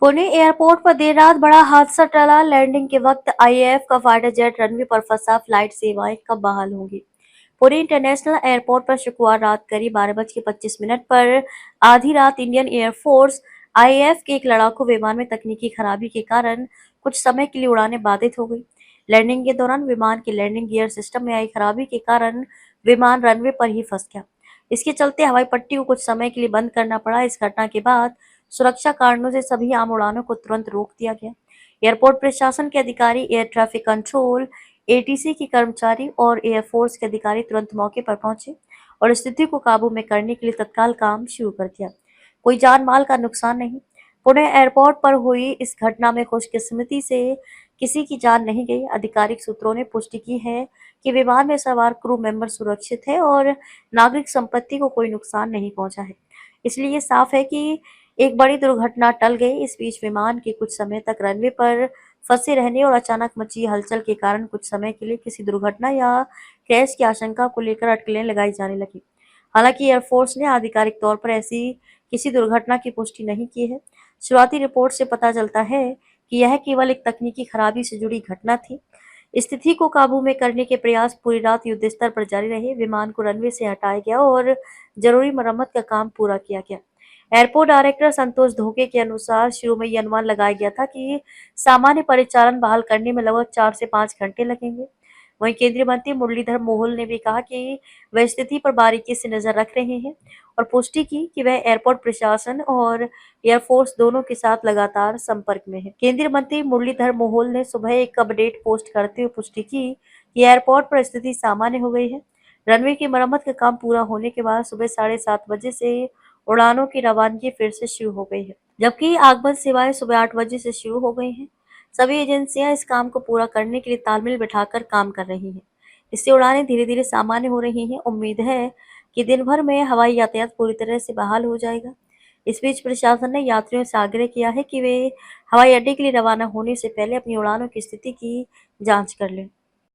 Pune airport पर देर रात बड़ा हादसा टला। लैंडिंग के वक्त आईएएफ का फाइटर जेट रनवे पर फंसा। फ्लाइट सेवाएं कब बहाल होंगी? पुणे इंटरनेशनल एयरपोर्ट पर शुक्रवार रात करीब 12:25 पर आधी रात इंडियन एयरफोर्स आईएएफ के एक लड़ाकू विमान में तकनीकी खराबी के कारण कुछ समय के लिए उड़ानें बाधित हो गई। लैंडिंग के दौरान विमान के लैंडिंग गियर सिस्टम में आई खराबी के कारण विमान रनवे पर ही फंस गया। इसके चलते हवाई पट्टी को कुछ समय के लिए बंद करना पड़ा। इस घटना के बाद सुरक्षा कारणों से सभी आम उड़ानों को तुरंत रोक दिया गया। एयरपोर्ट प्रशासन के अधिकारी, एयर ट्रैफिक कंट्रोल, एटीसी के कर्मचारी और एयरफोर्स के अधिकारी तुरंत मौके पर पहुंचे और स्थिति को काबू में करने के लिए तत्काल काम शुरू कर दिया। कोई जान माल का नुकसान नहीं। पुणे एयरपोर्ट पर हुई इस घटना में खुशकिस्मती से किसी की जान नहीं गई। आधिकारिक सूत्रों ने पुष्टि की है कि विमान में सवार क्रू मेंबर सुरक्षित है और नागरिक संपत्ति को कोई नुकसान नहीं पहुंचा है। इसलिए ये साफ है कि एक बड़ी दुर्घटना टल गई। इस बीच विमान के कुछ समय तक रनवे पर फंसे रहने और अचानक मची हलचल के कारण कुछ समय के लिए किसी दुर्घटना या क्रैश की आशंका को लेकर अटकलें लगाई जाने लगी। हालांकि एयरफोर्स ने आधिकारिक तौर पर ऐसी किसी दुर्घटना की पुष्टि नहीं की है। शुरुआती रिपोर्ट से पता चलता है कि यह केवल एक तकनीकी खराबी से जुड़ी घटना थी। स्थिति को काबू में करने के प्रयास पूरी रात युद्ध स्तर पर जारी रहे। विमान को रनवे से हटाया गया और जरूरी मरम्मत का काम पूरा किया गया। एयरपोर्ट डायरेक्टर संतोष धोखे के अनुसार शुरू में ये अनुमान लगाया गया था कि सामान्य परिचालन बहाल करने में लगभग 4 से 5 घंटे लगेंगे। वहीं केंद्रीय मंत्री मुरलीधर मोहोल ने भी कहा कि वह स्थिति पर बारीकी से नजर रख रहे हैं और पुष्टि की कि वह एयरपोर्ट प्रशासन और एयरफोर्स दोनों के साथ लगातार संपर्क में है। केंद्रीय मंत्री मुरलीधर मोहोल ने सुबह एक अपडेट पोस्ट करते हुए पुष्टि की कि एयरपोर्ट पर स्थिति सामान्य हो गई है। रनवे की मरम्मत का काम पूरा होने के बाद सुबह 7:30 से उड़ानों की रवानगी फिर से शुरू हो गई है, जबकि आगमन सेवाएं सुबह 8 बजे से शुरू हो गई हैं। सभी एजेंसियां इस काम को पूरा करने के लिए तालमेल बिठाकर काम कर रही हैं। इससे उड़ानें धीरे धीरे सामान्य हो रही हैं। उम्मीद है कि दिन भर में हवाई यातायात पूरी तरह से बहाल हो जाएगा। इस बीच प्रशासन ने यात्रियों से आग्रह किया है कि वे हवाई अड्डे के लिए रवाना होने से पहले अपनी उड़ानों की स्थिति की जांच कर लें।